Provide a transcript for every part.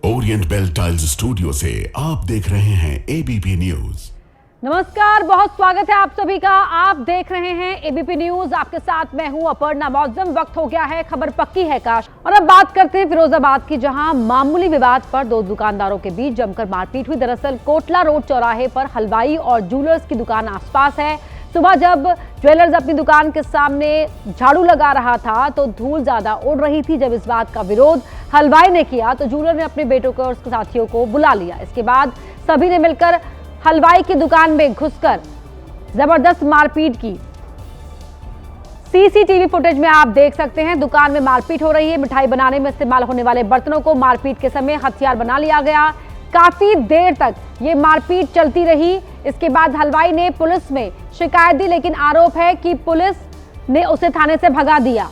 Orient bell tiles studio से आप देख रहे हैं एबीपी न्यूज। नमस्कार, बहुत स्वागत है आप सभी का। आप देख रहे हैं एबीपी न्यूज, आपके साथ मैं हूं अपर्णा मौजम। वक्त हो गया है खबर पक्की है काश। और अब बात करते हैं फिरोजाबाद की, जहां मामूली विवाद पर दो दुकानदारों के बीच जमकर मारपीट हुई। दरअसल कोटला रोड चौराहे पर हलवाई और ज्वेलर्स की दुकान आसपास है। सुबह जब ज्वेलर्स अपनी दुकान के सामने झाड़ू लगा रहा था तो धूल ज्यादा उड़ रही थी। जब इस बात का विरोध हलवाई ने किया तो ज्वेलर ने अपने बेटों को और उसके साथियों को बुला लिया। इसके बाद सभी ने मिलकर हलवाई की दुकान में घुसकर जबरदस्त मारपीट की। सीसीटीवी फुटेज में आप देख सकते हैं दुकान में मारपीट हो रही है। मिठाई बनाने में इस्तेमाल होने वाले बर्तनों को मारपीट के समय हथियार बना लिया गया। काफी देर तक ये मारपीट चलती रही। इसके बाद हलवाई ने पुलिस में शिकायत दी, लेकिन आरोप है कि पुलिस ने उसे थाने से भगा दिया।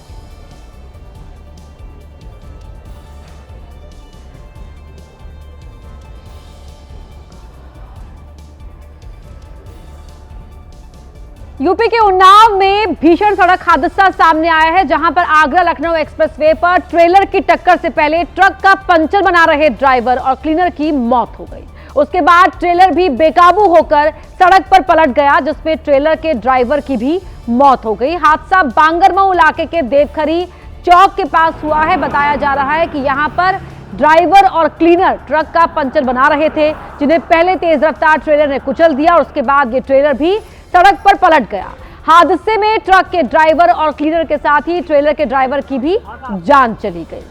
यूपी के उन्नाव में भीषण सड़क हादसा सामने आया है, जहां पर आगरा लखनऊ एक्सप्रेसवे पर ट्रेलर की टक्कर से पहले ट्रक का पंचर बना रहे ड्राइवर और क्लीनर की मौत हो गई। उसके बाद ट्रेलर भी बेकाबू होकर सड़क पर पलट गया, जिसमें ट्रेलर के ड्राइवर की भी मौत हो गई। हादसा बांगरमऊ इलाके के देवखरी चौक के पास हुआ है। बताया जा रहा है कि यहां पर ड्राइवर और क्लीनर ट्रक का पंचर बना रहे थे, जिन्हें पहले तेज रफ्तार ट्रेलर ने कुचल दिया और उसके बाद ये ट्रेलर भी सड़क पर पलट गया। हादसे में ट्रक के ड्राइवर और क्लीनर के साथ ही ट्रेलर के ड्राइवर की भी जान चली गई।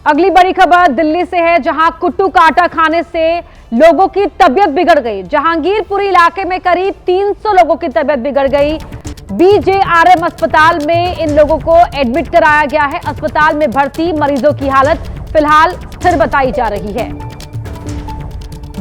अगली बड़ी खबर दिल्ली से है, जहां कुट्टू काटा खाने से लोगों की तबीयत बिगड़ गई। जहांगीरपुरी इलाके में करीब 300 लोगों की तबीयत बिगड़ गई। बीजेआरएम अस्पताल में इन लोगों को एडमिट कराया गया है। अस्पताल में भर्ती मरीजों की हालत फिलहाल स्थिर बताई जा रही है।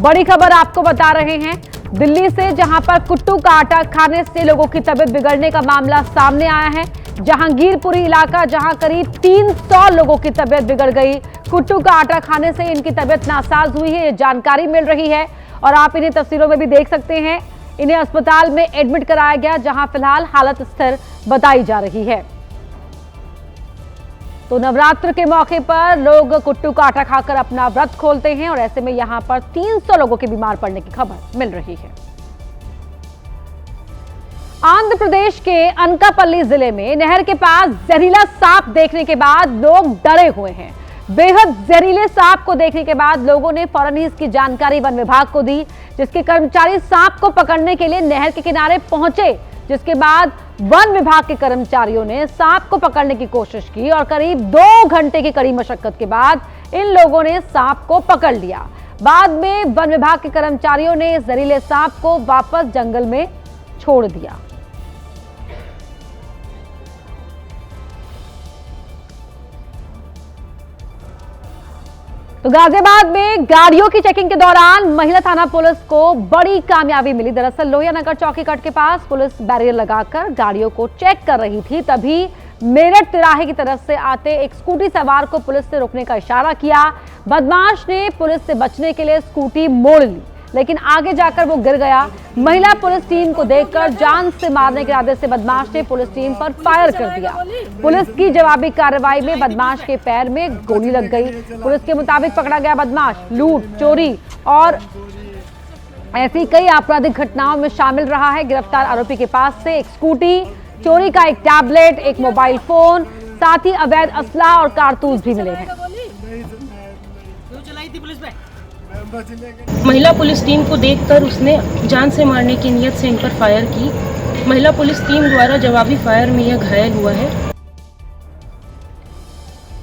बड़ी खबर आपको बता रहे हैं दिल्ली से, जहां पर कुट्टू का आटा खाने से लोगों की तबीयत बिगड़ने का मामला सामने आया है। जहांगीरपुरी इलाका, जहां करीब 300 लोगों की तबीयत बिगड़ गई। कुट्टू का आटा खाने से इनकी तबीयत नासाज हुई है, ये जानकारी मिल रही है और आप इन्हें तस्वीरों में भी देख सकते हैं। इन्हें अस्पताल में एडमिट कराया गया, जहां फिलहाल हालत स्थिर बताई जा रही है। तो नवरात्र के मौके पर लोग कुट्टू का आटा खाकर अपना व्रत खोलते हैं और ऐसे में यहां पर 300 लोगों के बीमार पड़ने की खबर मिल रही है। आंध्र प्रदेश के अनकापल्ली जिले में नहर के पास जहरीला सांप देखने के बाद लोग डरे हुए हैं। बेहद जहरीले सांप को देखने के बाद लोगों ने फौरन ही इसकी जानकारी वन विभाग को दी, जिसके कर्मचारी सांप को पकड़ने के लिए नहर के किनारे पहुंचे। जिसके बाद वन विभाग के कर्मचारियों ने सांप को पकड़ने की कोशिश की और करीब 2 घंटे की कड़ी मशक्कत के बाद इन लोगों ने सांप को पकड़ लिया। बाद में वन विभाग के कर्मचारियों ने इस जहरीले सांप को वापस जंगल में छोड़ दिया। तो गाजियाबाद में गाड़ियों की चेकिंग के दौरान महिला थाना पुलिस को बड़ी कामयाबी मिली। दरअसल लोहिया नगर चौकी कट के पास पुलिस बैरियर लगाकर गाड़ियों को चेक कर रही थी, तभी मेरठ तिराहे की तरफ से आते एक स्कूटी सवार को पुलिस ने रुकने का इशारा किया। बदमाश ने पुलिस से बचने के लिए स्कूटी मोड़ ली, लेकिन आगे जाकर वो गिर गया। महिला पुलिस टीम को देखकर जान से मारने के इरादे से बदमाश ने पुलिस टीम पर फायर कर दिया। पुलिस की जवाबी कार्रवाई में बदमाश के पैर में गोली लग गई। पुलिस के मुताबिक पकड़ा गया बदमाश लूट, चोरी और ऐसी कई आपराधिक घटनाओं में शामिल रहा है। गिरफ्तार आरोपी के पास से एक स्कूटी, चोरी का एक टैबलेट, एक मोबाइल फोन, साथ ही अवैध असला और कारतूस भी मिले हैं। महिला पुलिस टीम को देखकर उसने जान से मारने की नियत से इन पर फायर की। महिला पुलिस टीम द्वारा जवाबी फायर में यह घायल हुआ है।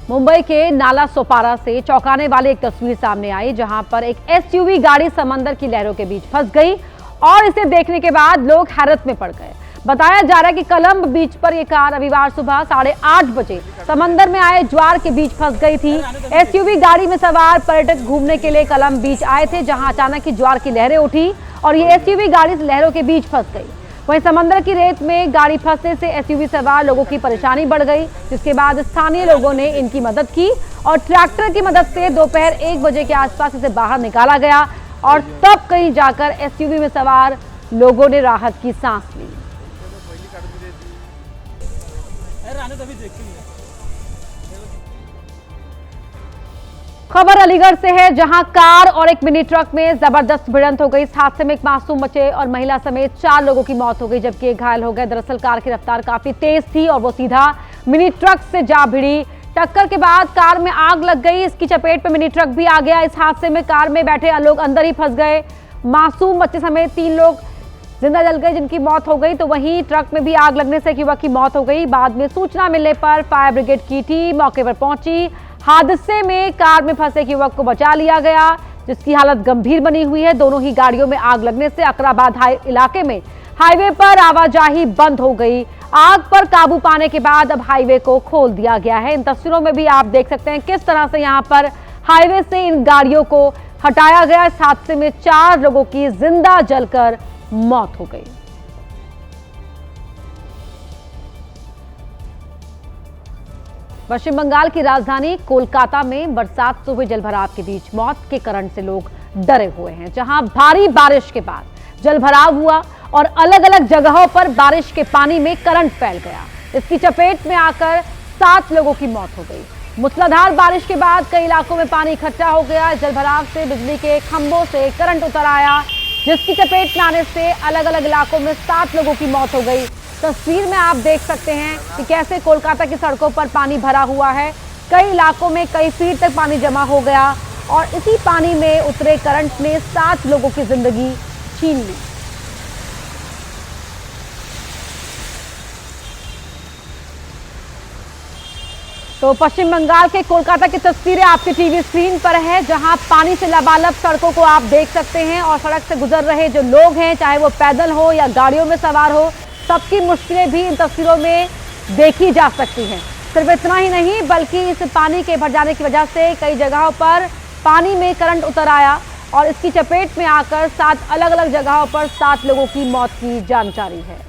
मुंबई के नाला सोपारा से चौंकाने वाली एक तस्वीर सामने आई, जहां पर एक एसयूवी गाड़ी समंदर की लहरों के बीच फंस गई और इसे देखने के बाद लोग हैरत में पड़ गए। बताया जा रहा है कि कोलंब बीच पर यह कार रविवार सुबह 8:30 बजे समंदर में आए ज्वार के बीच फंस गई थी। एसयूवी गाड़ी में सवार पर्यटक घूमने के लिए कोलंब बीच आए थे, जहां अचानक ही ज्वार की लहरें उठी और ये एसयूवी गाड़ी लहरों के बीच फंस गई। वहीं समंदर की रेत में गाड़ी फंसने से एसयूवी सवार लोगों की परेशानी बढ़ गई, जिसके बाद स्थानीय लोगों ने इनकी मदद की और ट्रैक्टर की मदद से दोपहर 1 बजे के आसपास इसे बाहर निकाला गया और तब कहीं जाकर एसयूवी में सवार लोगों ने राहत की सांस ली। खबर अलीगढ़ से है, जहां कार और एक मिनी ट्रक में जबरदस्त भिड़ंत हो गई। इस हादसे में एक मासूम बच्चे और महिला समेत 4 लोगों की मौत हो गई, जबकि एक घायल हो गए। दरअसल कार की रफ्तार काफी तेज थी और वो सीधा मिनी ट्रक से जा भिड़ी। टक्कर के बाद कार में आग लग गई। इसकी चपेट में मिनी ट्रक भी आ गया। इस हादसे में कार में बैठे लोग अंदर ही फंस गए। मासूम बच्चे समेत 3 लोग जिंदा जल गए, जिनकी मौत हो गई। तो वहीं ट्रक में भी आग लगने से एक युवक की मौत हो गई। बाद में सूचना मिलने पर फायर ब्रिगेड की टीम मौके पर पहुंची। हादसे में कार में फंसे एक युवक को बचा लिया गया, जिसकी हालत गंभीर बनी हुई है। दोनों ही गाड़ियों में आग लगने से अकराबाद इलाके में हाईवे पर आवाजाही बंद हो गई। आग पर काबू पाने के बाद अब हाईवे को खोल दिया गया है। इन तस्वीरों में भी आप देख सकते हैं किस तरह से यहां पर हाईवे से इन गाड़ियों को हटाया गया। इस हादसे में 4 लोगों की जिंदा जलकर मौत हो गई। पश्चिम बंगाल की राजधानी कोलकाता में बरसात से हुए जलभराव के बीच मौत के करंट से लोग डरे हुए हैं। जहां भारी बारिश के बाद जलभराव हुआ और अलग अलग जगहों पर बारिश के पानी में करंट फैल गया। इसकी चपेट में आकर 7 लोगों की मौत हो गई। मूसलाधार बारिश के बाद कई इलाकों में पानी इकट्ठा हो गया। जलभराव से बिजली के खंभों से करंट उतर आया, जिसकी चपेट में आने से अलग अलग इलाकों में 7 लोगों की मौत हो गई। तस्वीर में आप देख सकते हैं कि कैसे कोलकाता की सड़कों पर पानी भरा हुआ है। कई इलाकों में कई फीट तक पानी जमा हो गया और इसी पानी में उतरे करंट ने 7 लोगों की जिंदगी छीन ली। तो पश्चिम बंगाल के कोलकाता की तस्वीरें आपकी टीवी स्क्रीन पर है, जहां पानी से लबालब सड़कों को आप देख सकते हैं और सड़क से गुजर रहे जो लोग हैं, चाहे वो पैदल हो या गाड़ियों में सवार हो, सबकी मुश्किलें भी इन तस्वीरों में देखी जा सकती हैं। सिर्फ इतना ही नहीं, बल्कि इस पानी के भर जाने की वजह से कई जगहों पर पानी में करंट उतर आया और इसकी चपेट में आकर 7 अलग अलग जगहों पर 7 लोगों की मौत की जानकारी है।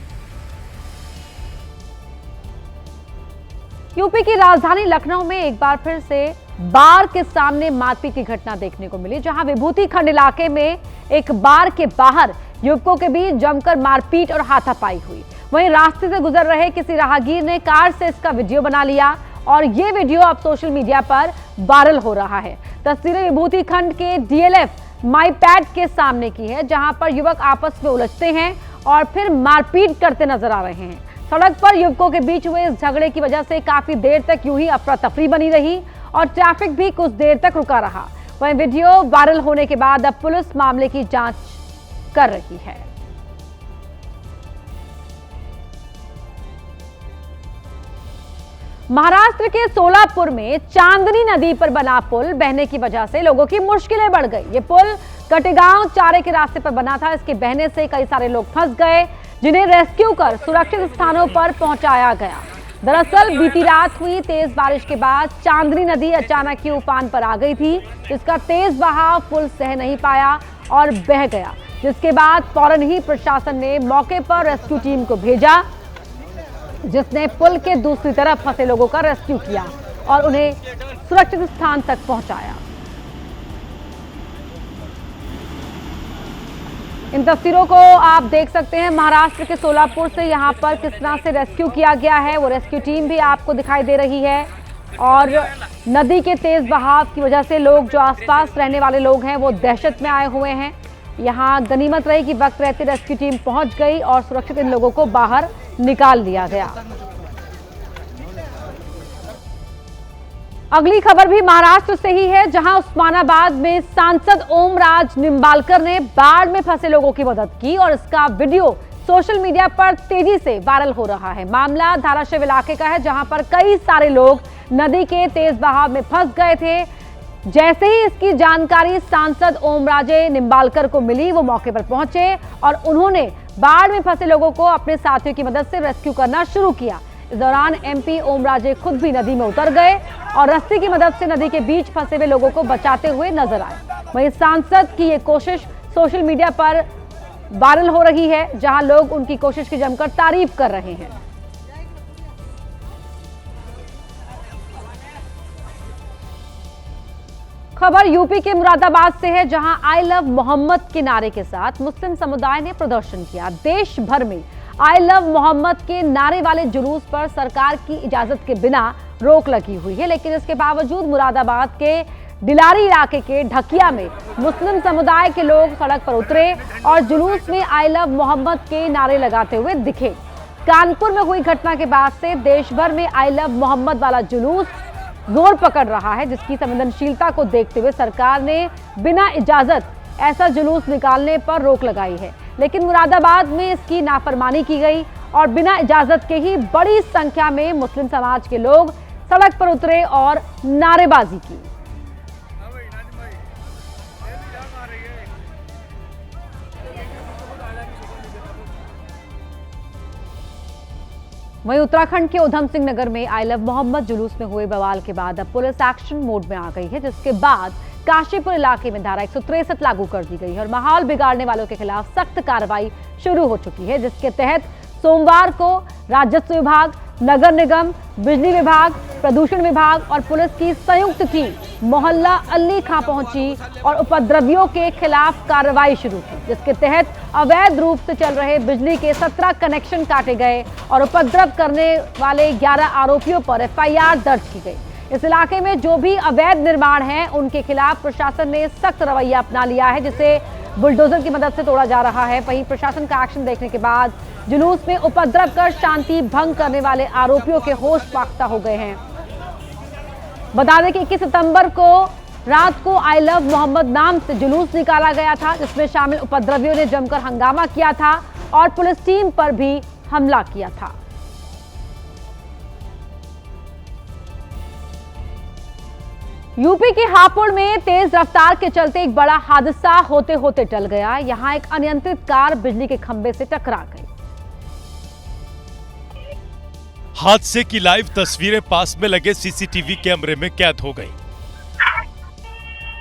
यूपी की राजधानी लखनऊ में एक बार फिर से बार के सामने मारपीट की घटना देखने को मिली, जहां विभूति खंड इलाके में एक बार के बाहर युवकों के बीच जमकर मारपीट और हाथापाई हुई। वहीं रास्ते से गुजर रहे किसी राहगीर ने कार से इसका वीडियो बना लिया और ये वीडियो अब सोशल मीडिया पर वायरल हो रहा है। तस्वीरें विभूति खंड के डीएलएफ माईपैड के सामने की है, जहां पर युवक आपस में उलझते हैं और फिर मारपीट करते नजर आ रहे हैं। सड़क पर युवकों के बीच हुए इस झगड़े की वजह से काफी देर तक यूं ही अफरा तफरी बनी रही और ट्रैफिक भी कुछ देर तक रुका रहा। वहीं वीडियो वायरल होने के बाद अब पुलिस मामले की जांच कर रही है। महाराष्ट्र के सोलापुर में चांदनी नदी पर बना पुल बहने की वजह से लोगों की मुश्किलें बढ़ गई। ये पुल कटेगांव चारे के रास्ते पर बना था। इसके बहने से कई सारे लोग फंस गए, जिन्हें रेस्क्यू कर सुरक्षित स्थानों पर पहुंचाया गया। दरअसल बीती रात हुई तेज बारिश के बाद चांदनी नदी अचानक ही उफान पर आ गई थी, जिसका तेज बहाव पुल सह नहीं पाया और बह गया, जिसके बाद फौरन ही प्रशासन ने मौके पर रेस्क्यू टीम को भेजा, जिसने पुल के दूसरी तरफ फंसे लोगों का रेस्क्यू किया और उन्हें सुरक्षित स्थान तक पहुंचाया। इन तस्वीरों को आप देख सकते हैं महाराष्ट्र के सोलापुर से, यहां पर किस तरह से रेस्क्यू किया गया है। वो रेस्क्यू टीम भी आपको दिखाई दे रही है और नदी के तेज बहाव की वजह से लोग, जो आसपास रहने वाले लोग हैं, वो दहशत में आए हुए हैं। यहां गनीमत रही कि वक्त रहते रेस्क्यू टीम पहुंच गई और सुरक्षित इन लोगों को बाहर निकाल लिया गया। अगली खबर भी महाराष्ट्र से ही है, जहां उस्मानाबाद में सांसद ओमराज निंबालकर ने बाढ़ में फंसे लोगों की मदद की और इसका वीडियो सोशल मीडिया पर तेजी से वायरल हो रहा है। मामला धाराशिव इलाके का है, जहां पर कई सारे लोग नदी के तेज बहाव में फंस गए थे। जैसे ही इसकी जानकारी सांसद ओमराजे निंबालकर को मिली, वो मौके पर पहुंचे और उन्होंने बाढ़ में फंसे लोगों को अपने साथियों की मदद से रेस्क्यू करना शुरू किया। इस दौरान एमपी ओमराजे खुद भी नदी में उतर गए और रस्सी की मदद से नदी के बीच फंसे हुए लोगों को बचाते हुए नजर आए। वहीं सांसद की ये कोशिश सोशल मीडिया पर वायरल हो रही है, जहां लोग उनकी कोशिश की जमकर तारीफ कर रहे हैं। खबर यूपी के मुरादाबाद से है, जहां आई लव मोहम्मद के नारे के साथ मुस्लिम समुदाय ने प्रदर्शन किया। देश भर में आई लव मोहम्मद के नारे वाले जुलूस पर सरकार की इजाजत के बिना रोक लगी हुई है, लेकिन इसके बावजूद मुरादाबाद के डिलारी इलाके के ढकिया में मुस्लिम समुदाय के लोग सड़क पर उतरे और जुलूस में आई लव मोहम्मद के नारे लगाते हुए दिखे। कानपुर में हुई घटना के बाद से देश भर में आई लव मोहम्मद वाला जुलूस जोर पकड़ रहा है, जिसकी संवेदनशीलता को देखते हुए सरकार ने बिना इजाजत ऐसा जुलूस निकालने पर रोक लगाई है। लेकिन मुरादाबाद में इसकी नाफरमानी की गई और बिना इजाजत के ही बड़ी संख्या में मुस्लिम समाज के लोग सड़क पर उतरे और नारेबाजी की। वहीं उत्तराखंड के उधम सिंह नगर में आई लव मोहम्मद जुलूस में हुए बवाल के बाद अब पुलिस एक्शन मोड में आ गई है, जिसके बाद काशीपुर इलाके में धारा 163 लागू कर दी गई है और माहौल बिगाड़ने वालों के खिलाफ सख्त कार्रवाई शुरू हो चुकी है, जिसके तहत सोमवार को राजस्व विभाग, नगर निगम, बिजली विभाग, प्रदूषण विभाग और पुलिस की संयुक्त टीम मोहल्ला अली खां पहुंची और उपद्रवियों के खिलाफ कार्रवाई शुरू की, जिसके तहत अवैध रूप से चल रहे बिजली के 17 कनेक्शन काटे गए और उपद्रव करने वाले 11 आरोपियों पर FIR दर्ज की गई। इस इलाके में जो भी अवैध निर्माण है उनके खिलाफ प्रशासन ने सख्त रवैया अपना लिया है, जिसे बुलडोजर की मदद से तोड़ा जा रहा है। वहीं प्रशासन का एक्शन देखने के बाद जुलूस में उपद्रव कर शांति भंग करने वाले आरोपियों के होश फाख्ता हो गए हैं। बता दें कि 21 सितंबर को रात को आई लव मोहम्मद नाम से जुलूस निकाला गया था, जिसमें शामिल उपद्रवियों ने जमकर हंगामा किया था और पुलिस टीम पर भी हमला किया था। यूपी के हापुड़ में तेज रफ्तार के चलते एक बड़ा हादसा होते होते टल गया। यहां एक अनियंत्रित कार बिजली के खंभे से टकरा गई। हादसे की लाइव तस्वीरें पास में लगे सीसीटीवी कैमरे में कैद हो गई,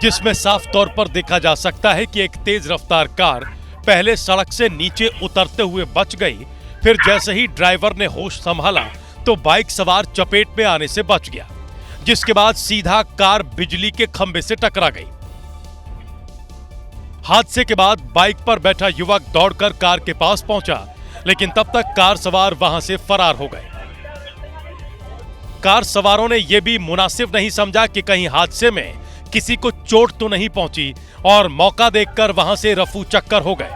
जिसमें साफ तौर पर देखा जा सकता है कि एक तेज रफ्तार कार पहले सड़क से नीचे उतरते हुए बच गई, फिर जैसे ही ड्राइवर ने होश संभाला तो बाइक सवार चपेट में आने से बच गया, जिसके बाद सीधा कार बिजली के खंभे से टकरा गई। हादसे के बाद बाइक पर बैठा युवक दौड़कर कार के पास पहुंचा, लेकिन तब तक कार सवार वहां से फरार हो गए। कार सवारों ने यह भी मुनासिब नहीं समझा कि कहीं हादसे में किसी को चोट तो नहीं पहुंची और मौका देखकर वहां से रफू चक्कर हो गए।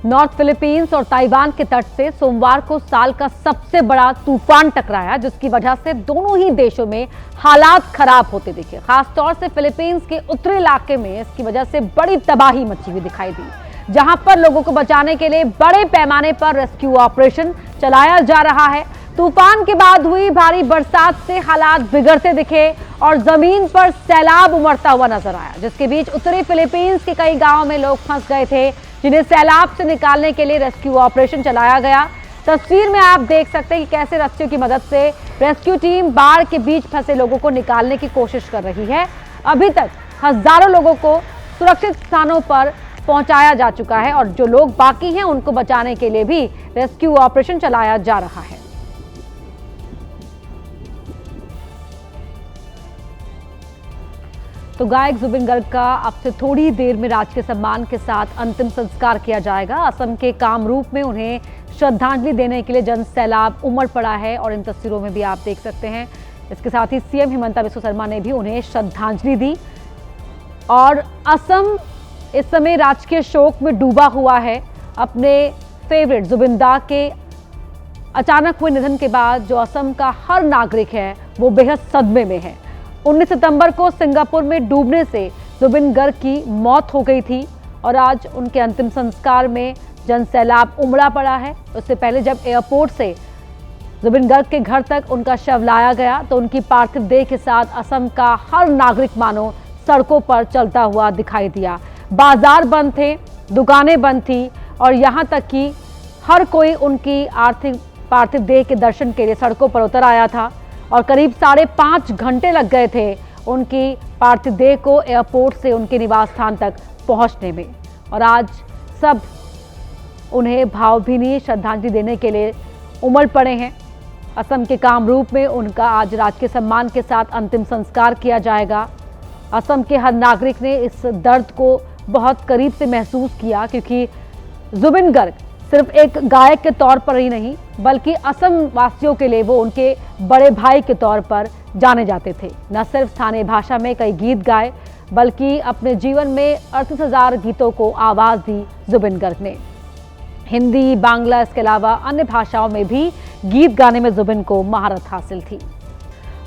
नॉर्थ फिलीपींस और ताइवान के तट से सोमवार को साल का सबसे बड़ा तूफान टकराया, जिसकी वजह से दोनों ही देशों में हालात खराब होते दिखे। खासतौर से फिलीपींस के उत्तरी इलाके में इसकी वजह से बड़ी तबाही मची हुई दिखाई दी, जहां पर लोगों को बचाने के लिए बड़े पैमाने पर रेस्क्यू ऑपरेशन चलाया जा रहा है। तूफान के बाद हुई भारी बरसात से हालात बिगड़ते दिखे और जमीन पर सैलाब उमड़ता हुआ नजर आया, जिसके बीच उत्तरी फिलीपींस के कई गांवों में लोग फंस गए थे, जिन्हें सैलाब से निकालने के लिए रेस्क्यू ऑपरेशन चलाया गया। तस्वीर में आप देख सकते हैं कि कैसे रस्सियों की मदद से रेस्क्यू टीम बाढ़ के बीच फंसे लोगों को निकालने की कोशिश कर रही है। अभी तक हजारों लोगों को सुरक्षित स्थानों पर पहुंचाया जा चुका है और जो लोग बाकी हैं उनको बचाने के लिए भी रेस्क्यू ऑपरेशन चलाया जा रहा है। तो गायक जुबिन गर्ग का अब से थोड़ी देर में राजकीय सम्मान के साथ अंतिम संस्कार किया जाएगा। असम के कामरूप में उन्हें श्रद्धांजलि देने के लिए जन सैलाब उमड़ पड़ा है और इन तस्वीरों में भी आप देख सकते हैं। इसके साथ ही सीएम हिमंता बिस्वा शर्मा ने भी उन्हें श्रद्धांजलि दी और असम इस समय राजकीय शोक में डूबा हुआ है। अपने फेवरेट जुबिन दा के अचानक हुए निधन के बाद जो असम का हर नागरिक है वो बेहद सदमे में है। 19 सितंबर को सिंगापुर में डूबने से जुबिन गर्ग की मौत हो गई थी और आज उनके अंतिम संस्कार में जन सैलाब उमड़ा पड़ा है। उससे पहले जब एयरपोर्ट से जुबिन गर्ग के घर तक उनका शव लाया गया तो उनकी पार्थिव देह के साथ असम का हर नागरिक मानो सड़कों पर चलता हुआ दिखाई दिया। बाजार बंद थे, दुकानें बंद थी और यहाँ तक कि हर कोई उनकी पार्थिव देह के दर्शन के लिए सड़कों पर उतर आया था और करीब 5.5 घंटे लग गए थे उनकी पार्थिव देह को एयरपोर्ट से उनके निवास स्थान तक पहुंचने में। और आज सब उन्हें भावभीनी श्रद्धांजलि देने के लिए उमड़ पड़े हैं। असम के कामरूप में उनका आज राजकीय सम्मान के साथ अंतिम संस्कार किया जाएगा। असम के हर नागरिक ने इस दर्द को बहुत करीब से महसूस किया, क्योंकि जुबिन गर्ग सिर्फ एक गायक के तौर पर ही नहीं बल्कि असम वासियों के लिए वो उनके बड़े भाई के तौर पर जाने जाते थे। न सिर्फ स्थानीय भाषा में कई गीत गाए बल्कि अपने जीवन में 38,000 गीतों को आवाज दी जुबिन गर्ग ने। हिंदी, बांग्ला, इसके अलावा अन्य भाषाओं में भी गीत गाने में जुबिन को महारत हासिल थी।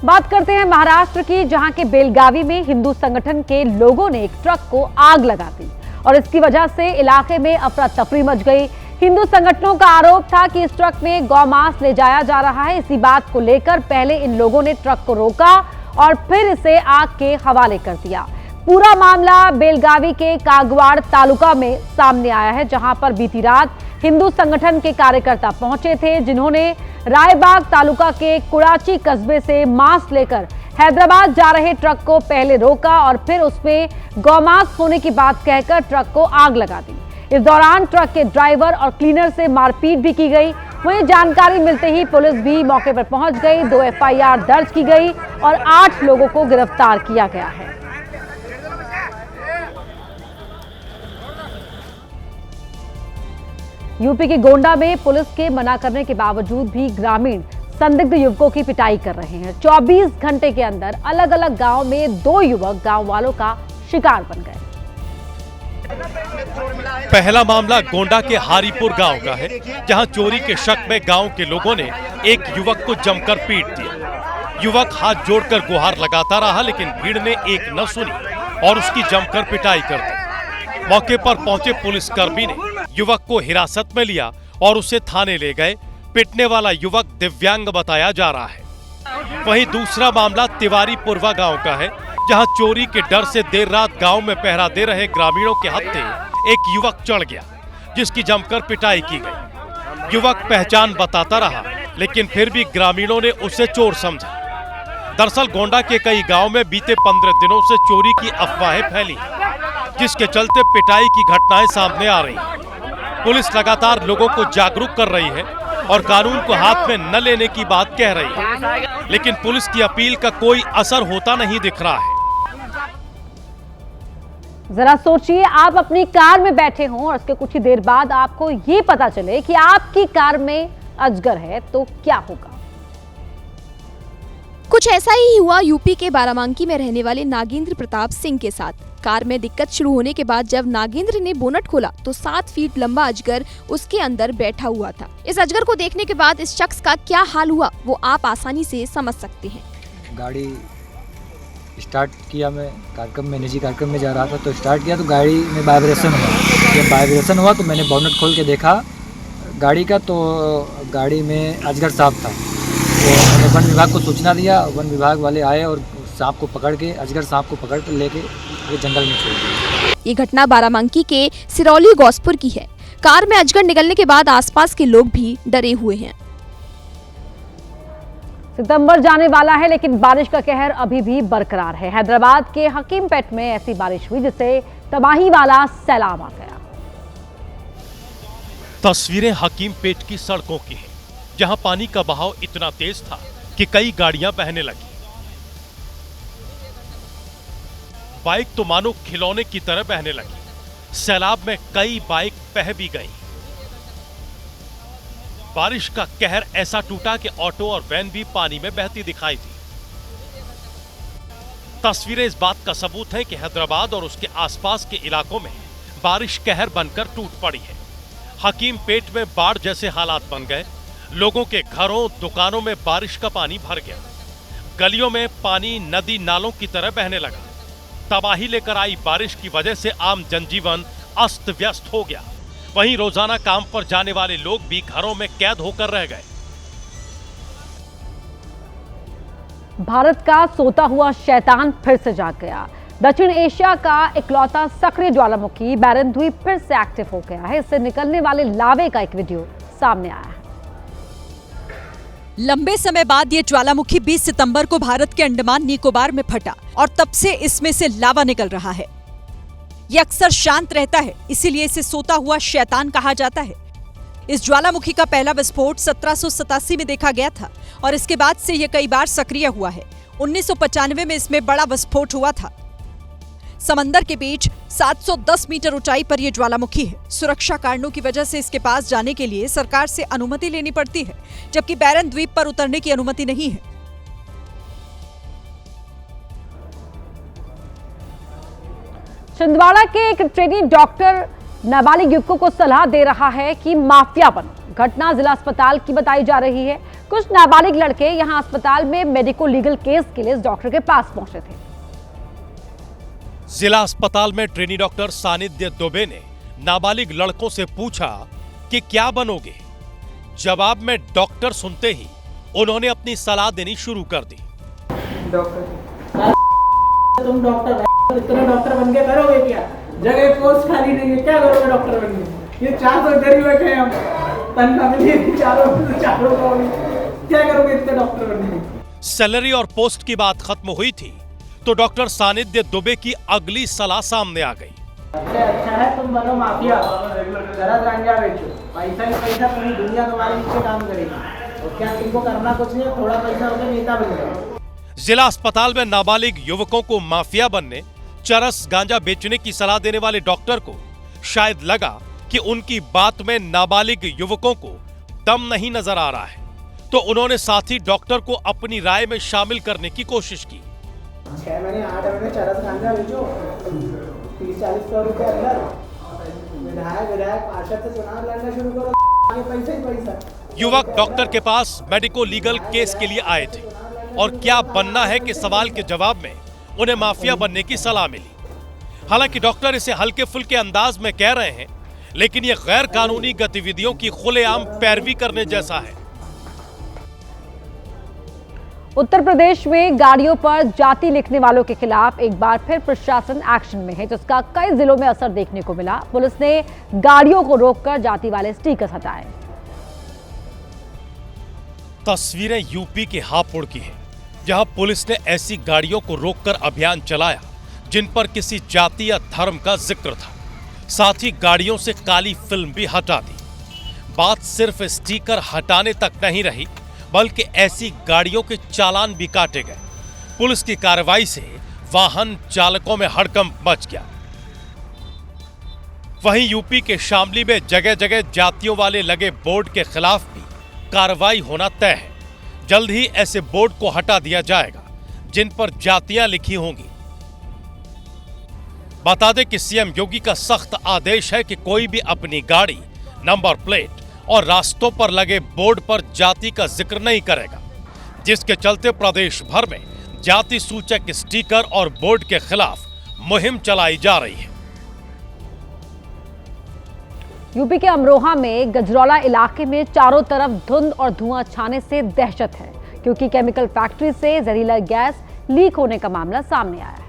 बात करते हैं महाराष्ट्र की, जहां के बेलगावी में हिंदू संगठन के लोगों ने एक ट्रक को आग लगा दी और इसकी वजह से इलाके में अफरा तफरी मच गई। हिंदू संगठनों का आरोप था कि इस ट्रक में गौमांस ले जाया जा रहा है। इसी बात को लेकर पहले इन लोगों ने ट्रक को रोका और फिर इसे आग के हवाले कर दिया। पूरा मामला बेलगावी के कागवाड़ तालुका में सामने आया है, जहां पर बीती रात हिंदू संगठन के कार्यकर्ता पहुंचे थे, जिन्होंने रायबाग तालुका के कुड़ाची कस्बे से मांस लेकर हैदराबाद जा रहे ट्रक को पहले रोका और फिर उसमें गौमांस होने की बात कहकर ट्रक को आग लगा दी। इस दौरान ट्रक के ड्राइवर और क्लीनर से मारपीट भी की गई। वहीं जानकारी मिलते ही पुलिस भी मौके पर पहुंच गई। 2 FIR दर्ज की गई और 8 लोगों को गिरफ्तार किया गया है। यूपी के गोंडा में पुलिस के मना करने के बावजूद भी ग्रामीण संदिग्ध युवकों की पिटाई कर रहे हैं। 24 घंटे के अंदर अलग अलग गांव में 2 युवक गांव वालों का शिकार बन गए। पहला मामला गोंडा के हारीपुर गांव का है, जहां चोरी के शक में गांव के लोगों ने एक युवक को जमकर पीट दिया। युवक हाथ जोड़कर गुहार लगाता रहा, लेकिन भीड़ ने एक न सुनी और उसकी जमकर पिटाई कर दी। मौके पर पहुंचे पुलिसकर्मी ने युवक को हिरासत में लिया और उसे थाने ले गए। पिटने वाला युवक दिव्यांग बताया जा रहा है। वहीं दूसरा मामला तिवारीपुरवा गांव का है, जहां चोरी के डर से देर रात गांव में पहरा दे रहे ग्रामीणों के हत्थे एक युवक चढ़ गया, जिसकी जमकर पिटाई की गई। युवक पहचान बताता रहा, लेकिन फिर भी ग्रामीणों ने उसे चोर समझा। दरअसल गोंडा के कई गांव में बीते 15 दिनों से चोरी की अफवाहें फैली, जिसके चलते पिटाई की घटनाएं सामने आ रही हैं। पुलिस लगातार लोगों को जागरूक कर रही है और कानून को हाथ में न लेने की बात कह रही है, लेकिन पुलिस की अपील का कोई असर होता नहीं दिख रहा है। जरा सोचिए, आप अपनी कार में बैठे हों और उसके कुछ ही देर बाद आपको ये पता चले कि आपकी कार में अजगर है, तो क्या होगा। कुछ ऐसा ही हुआ यूपी के बाराबांकी में रहने वाले नागेंद्र प्रताप सिंह के साथ। कार में दिक्कत शुरू होने के बाद जब नागेंद्र ने बोनट खोला तो 7 फीट लंबा अजगर उसके अंदर बैठा हुआ था। इस अजगर को देखने के बाद इस शख्स का क्या हाल हुआ वो आप आसानी से समझ सकते हैं। गाड़ी स्टार्ट किया, मैं कार्यक्रम में निजी कार्यक्रम में जा रहा था, तो स्टार्ट किया तो गाड़ी में वाइब्रेशन हुआ। जब वाइब्रेशन हुआ तो मैंने बोनट खोल के देखा गाड़ी का, तो गाड़ी में अजगर सांप था। तो मैंने वन विभाग को सूचना दिया, वन विभाग वाले आए और सांप को पकड़ के, अजगर सांप को पकड़ के लेके ये जंगल में छोड़ दिया। ये घटना बाराबांकी के सिरौली गौसपुर की है। कार में अजगर निकलने के बाद आसपास के लोग भी डरे हुए हैं। सितंबर जाने वाला है, लेकिन बारिश का कहर अभी भी बरकरार है। हैदराबाद के हकीमपेट में ऐसी बारिश हुई जिससे तबाही वाला सैलाब आ गया। तस्वीरें हकीमपेट की सड़कों की हैं, जहां पानी का बहाव इतना तेज था कि कई गाड़ियां बहने लगी। बाइक तो मानो खिलौने की तरह बहने लगी। सैलाब में कई बाइक बह भी गई। बारिश का कहर ऐसा टूटा कि ऑटो और वैन भी पानी में बहती दिखाई दी। तस्वीरें इस बात का सबूत है कि हैदराबाद और उसके आसपास के इलाकों में बारिश कहर बनकर टूट पड़ी है। हकीमपेट में बाढ़ जैसे हालात बन गए। लोगों के घरों, दुकानों में बारिश का पानी भर गया। गलियों में पानी नदी नालों की तरह बहने लगा। तबाही लेकर आई बारिश की वजह से आम जनजीवन अस्त व्यस्त हो गया। वहीं रोजाना काम पर जाने वाले लोग भी घरों में कैद होकर रह गए। भारत का सोता हुआ शैतान फिर से जाग गया। दक्षिण एशिया का इकलौता सक्रिय ज्वालामुखी बैरनद्वीप फिर से एक्टिव हो गया है। इससे निकलने वाले लावे का एक वीडियो सामने आया है। लंबे समय बाद ये ज्वालामुखी 20 सितंबर को भारत के अंडमान निकोबार में फटा और तब से इसमें से लावा निकल रहा है। ये अक्सर शांत रहता है, इसीलिए इसे सोता हुआ शैतान कहा जाता है। इस ज्वालामुखी का पहला विस्फोट 1787 में देखा गया था और इसके बाद से यह कई बार सक्रिय हुआ है। 1995 में इसमें बड़ा विस्फोट हुआ था। समंदर के बीच 710 मीटर ऊंचाई पर यह ज्वालामुखी है। सुरक्षा कारणों की वजह से इसके पास जाने के लिए सरकार से अनुमति लेनी पड़ती है, जबकि बैरन द्वीप पर उतरने की अनुमति नहीं है। छिंदवाड़ा के एक ट्रेनी डॉक्टर नाबालिग युवकों को सलाह दे रहा है कि माफिया बनो। घटना जिला अस्पताल की बताई जा रही है। कुछ नाबालिग लड़के यहां अस्पताल में मेडिको लीगल केस के लिए इस डॉक्टर के पास पहुंचे थे। जिला अस्पताल में ट्रेनी डॉक्टर सानिध्य दुबे ने नाबालिग लड़कों से पूछा कि क्या बनोगे। जवाब में डॉक्टर सुनते ही उन्होंने अपनी सलाह देनी शुरू कर दी। तुम डॉक्टर इतना डॉक्टर बन के करोगे क्या? जगह पोस्ट खाली नहीं है, क्या करोगे डॉक्टर बन के? ये 400 गरीब बैठे हम, तनख्वाह मिली चारों क्या करोगे इतने डॉक्टर बन के? सैलरी और पोस्ट की बात खत्म हुई थी तो डॉक्टर सानिध्य दुबे की अगली सलाह सामने आ गई। सबसे अच्छा है तुम बनो माफिया, जरा गांजा बेचो, पैसा ही पैसा, पूरी दुनिया तुम्हारे नीचे काम करेगी। और क्या तुमको करना कुछ नहीं, थोड़ा पैसा होकर नेता बन जाओ। जिला अस्पताल में नाबालिग युवकों को माफिया बनने, चरस गांजा बेचने की सलाह देने वाले डॉक्टर को शायद लगा कि उनकी बात में नाबालिग युवकों को दम नहीं नजर आ रहा है, तो उन्होंने साथी डॉक्टर को अपनी राय में शामिल करने की कोशिश की। 6 महीने 8 महीने चरस गांजा बेचो, 30-40 करोड़ रुपए अंदर विधायक पार्षद से चुनाव लड़ना शुरू करो, आगे पैसा ही पैसा। युवक डॉक्टर के पास मेडिको लीगल केस के लिए आए थे और क्या बनना है कि सवाल के जवाब में उन्हें माफिया बनने की सलाह मिली। हालांकि डॉक्टर इसे हल्के फुल्के अंदाज में कह रहे हैं, लेकिन यह गैर कानूनी गतिविधियों की खुलेआम पैरवी करने जैसा है। उत्तर प्रदेश में गाड़ियों पर जाति लिखने वालों के खिलाफ एक बार फिर प्रशासन एक्शन में है, जिसका कई जिलों में असर देखने को मिला। पुलिस ने गाड़ियों को रोककर जाति वाले स्टिकर हटाए। तस्वीरें यूपी के हापुड़ की हैं, जहां पुलिस ने ऐसी गाड़ियों को रोककर अभियान चलाया जिन पर किसी जाति या धर्म का जिक्र था। साथ ही गाड़ियों से काली फिल्म भी हटा दी। बात सिर्फ स्टिकर हटाने तक नहीं रही, बल्कि ऐसी गाड़ियों के चालान भी काटे गए। पुलिस की कार्रवाई से वाहन चालकों में हड़कंप मच गया। वहीं यूपी के शामली में जगह जगह जातियों वाले लगे बोर्ड के खिलाफ भी कार्रवाई होना तय है। जल्द ही ऐसे बोर्ड को हटा दिया जाएगा जिन पर जातियां लिखी होंगी। बता दें कि सीएम योगी का सख्त आदेश है कि कोई भी अपनी गाड़ी, नंबर प्लेट और रास्तों पर लगे बोर्ड पर जाति का जिक्र नहीं करेगा, जिसके चलते प्रदेश भर में जाति सूचक स्टिकर और बोर्ड के खिलाफ मुहिम चलाई जा रही है। यूपी के अमरोहा में गजरौला इलाके में चारों तरफ धुंध और धुआं छाने से दहशत है, क्योंकि केमिकल फैक्ट्री से जहरीला गैस लीक होने का मामला सामने आया है।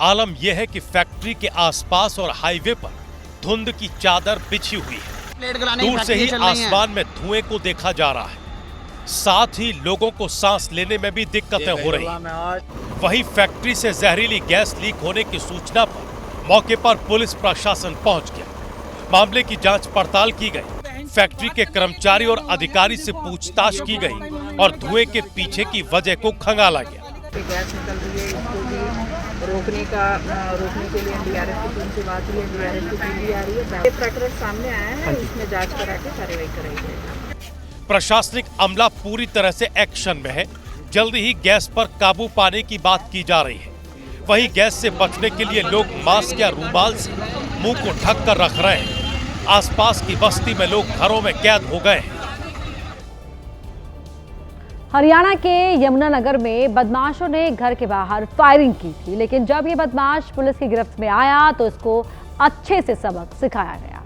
आलम यह है कि फैक्ट्री के आसपास और हाईवे पर धुंध की चादर बिछी हुई है। दूर से ही आसमान में धुएं को देखा जा रहा है। साथ ही लोगों को सांस लेने में भी दिक्कतें हो रही हैं। वहीं फैक्ट्री से जहरीली गैस लीक होने की सूचना पर मौके पर पुलिस प्रशासन पहुंच गया। मामले की जांच पड़ताल की गई। फैक्ट्री के कर्मचारी और अधिकारी से पूछताछ की गई और धुएं के पीछे की वजह को खंगाला गया। गैस निकल रही है, इसको भी रोकने के लिए एनडीआरएफ की टीम से बात हुई है। एनडीआरएफ की टीम भी आ रही है। प्रकरण सामने आया है, इसमें जांच करा के कार्रवाई कराई जाएगी। प्रशासनिक अमला पूरी तरह से एक्शन में है। जल्द ही गैस पर काबू पाने की बात की जा रही है। वहीं गैस से बचने के लिए लोग मास्क या रूमाल से मुंह को ढक कर रख रहे हैं। आसपास की बस्ती में लोग घरों में कैद हो गए हैं। हरियाणा के यमुनानगर में बदमाशों ने घर के बाहर फायरिंग की थी, लेकिन जब ये बदमाश पुलिस की गिरफ्त में आया तो इसको अच्छे से सबक सिखाया गया।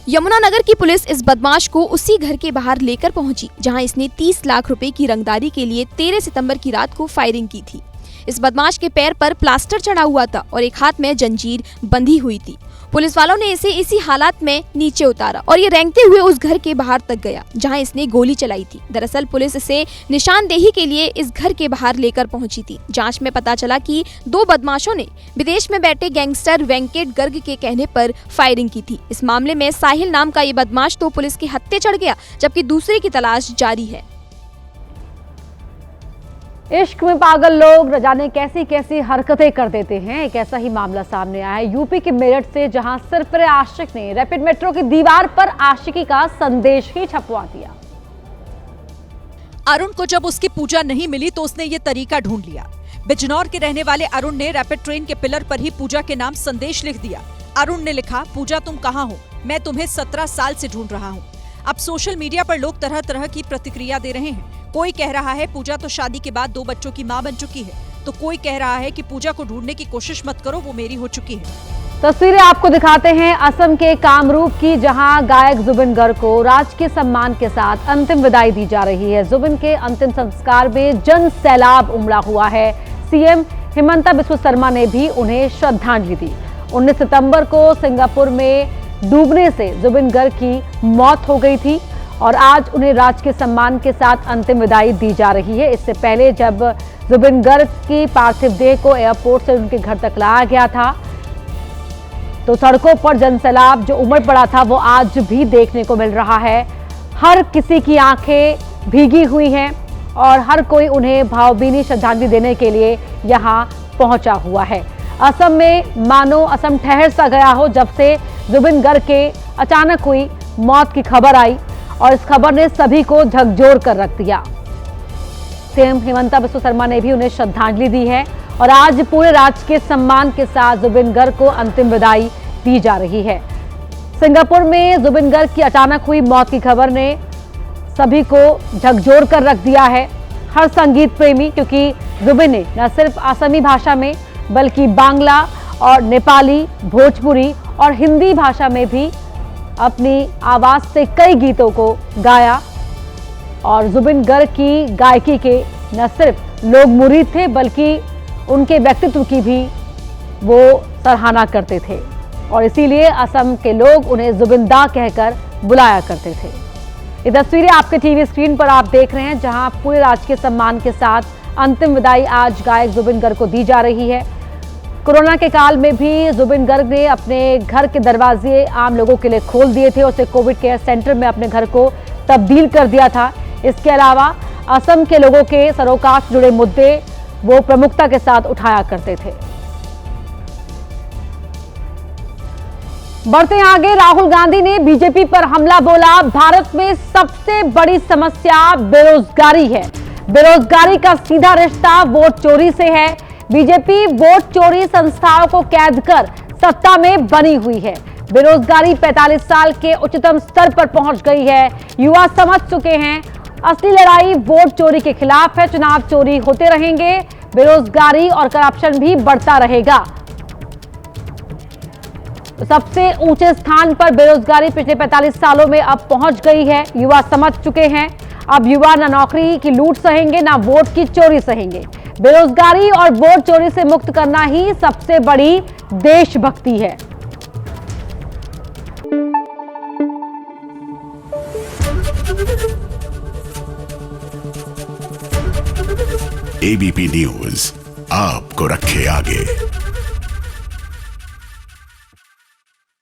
यमुनानगर की पुलिस इस बदमाश को उसी घर के बाहर लेकर पहुंची जहां इसने 30 लाख रुपए की रंगदारी के लिए 13 सितंबर की रात को फायरिंग की थी। इस बदमाश के पैर पर प्लास्टर चढ़ा हुआ था और एक हाथ में जंजीर बंधी हुई थी। पुलिस वालों ने इसे इसी हालात में नीचे उतारा और ये रेंगते हुए उस घर के बाहर तक गया जहां इसने गोली चलाई थी। दरअसल पुलिस इसे निशानदेही के लिए इस घर के बाहर लेकर पहुंची थी। जांच में पता चला कि 2 बदमाशों ने विदेश में बैठे गैंगस्टर वेंकट गर्ग के कहने पर फायरिंग की थी। इस मामले में साहिल नाम का ये बदमाश तो पुलिस के हत्थे चढ़ गया, जबकि दूसरे की तलाश जारी है। इश्क में पागल लोग न जाने कैसी कैसी हरकतें कर देते हैं। एक ऐसा ही मामला सामने आया है यूपी के मेरठ से, जहां सिरफिरे आशिक ने रैपिड मेट्रो की दीवार पर आशिकी का संदेश ही छपवा दिया। अरुण को जब उसकी पूजा नहीं मिली तो उसने ये तरीका ढूंढ लिया। बिजनौर के रहने वाले अरुण ने रैपिड ट्रेन के पिलर पर ही पूजा के नाम संदेश लिख दिया। अरुण ने लिखा, पूजा तुम कहाँ हो, मैं तुम्हें 17 साल से ढूंढ रहा हूँ। अब सोशल मीडिया पर लोग तरह तरह की प्रतिक्रिया दे रहे हैं। कोई कह रहा है पूजा तो शादी के बाद 2 बच्चों की मां बन चुकी है, तो कोई कह रहा है कि पूजा को ढूंढने की कोशिश मत करो, वो मेरी हो चुकी है। तस्वीरें आपको दिखाते हैं असम के कामरूप की, जहां गायक जुबिन गर्ग को राजकीय सम्मान के साथ अंतिम विदाई दी जा रही है। जुबिन के अंतिम संस्कार में जन सैलाब उमड़ा हुआ है। सीएम हिमंता बिस्वा शर्मा ने भी उन्हें श्रद्धांजलि दी। 19 सितंबर को सिंगापुर में डूबने से जुबिन गर्ग की मौत हो गई थी और आज उन्हें राजकीय सम्मान के साथ अंतिम विदाई दी जा रही है। इससे पहले जब जुबिन गर्ग की पार्थिव देह को एयरपोर्ट से उनके घर तक लाया गया था तो सड़कों पर जनसैलाब जो उमड़ पड़ा था वो आज भी देखने को मिल रहा है। हर किसी की आंखें भीगी हुई हैं और हर कोई उन्हें भावभीनी श्रद्धांजलि देने के लिए यहाँ पहुंचा हुआ है। असम में मानो असम ठहर सा गया हो जब से जुबिन गर्ग के अचानक हुई मौत की खबर आई और इस खबर ने सभी को झकझोर कर रख दिया। सीएम हिमंता बिस्वा शर्मा ने भी उन्हें श्रद्धांजलि दी है और आज पूरे राजकीय सम्मान के साथ जुबिन गर्ग को अंतिम विदाई दी जा रही है। सिंगापुर में जुबिन गर्ग की अचानक हुई मौत की खबर ने सभी को झकझोर कर रख दिया है। हर संगीत प्रेमी, क्योंकि जुबिन ने न सिर्फ असमी भाषा में बल्कि बांग्ला और नेपाली, भोजपुरी और हिंदी भाषा में भी अपनी आवाज से कई गीतों को गाया और जुबिन गर्ग की गायकी के न सिर्फ लोग मुरीद थे बल्कि उनके व्यक्तित्व की भी वो सराहना करते थे और इसीलिए असम के लोग उन्हें जुबिनदा कहकर बुलाया करते थे। ये तस्वीरें आपके टीवी स्क्रीन पर आप देख रहे हैं, जहां पूरे राजकीय सम्मान के साथ अंतिम विदाई आज गायक जुबिन गर्ग को दी जा रही है। कोरोना के काल में भी जुबिन गर्ग ने अपने घर के दरवाजे आम लोगों के लिए खोल दिए थे। उसे कोविड केयर सेंटर में अपने घर को तब्दील कर दिया था। इसके अलावा असम के लोगों के सरोकार से जुड़े मुद्दे वो प्रमुखता के साथ उठाया करते थे। बढ़ते आगे, राहुल गांधी ने बीजेपी पर हमला बोला। भारत में सबसे बड़ी समस्या बेरोजगारी है। बेरोजगारी का सीधा रिश्ता वोट चोरी से है। बीजेपी वोट चोरी संस्थाओं को कैद कर सत्ता में बनी हुई है। बेरोजगारी 45 साल के उच्चतम स्तर पर पहुंच गई है। युवा समझ चुके हैं असली लड़ाई वोट चोरी के खिलाफ है। चुनाव चोरी होते रहेंगे, बेरोजगारी और करप्शन भी बढ़ता रहेगा। सबसे ऊंचे स्थान पर बेरोजगारी पिछले 45 सालों में अब पहुंच गई है। युवा समझ चुके हैं अब युवा ना नौकरी की लूट सहेंगे ना वोट की चोरी सहेंगे। बेरोजगारी और वोट चोरी से मुक्त करना ही सबसे बड़ी देशभक्ति है। एबीपी न्यूज आपको रखे आगे।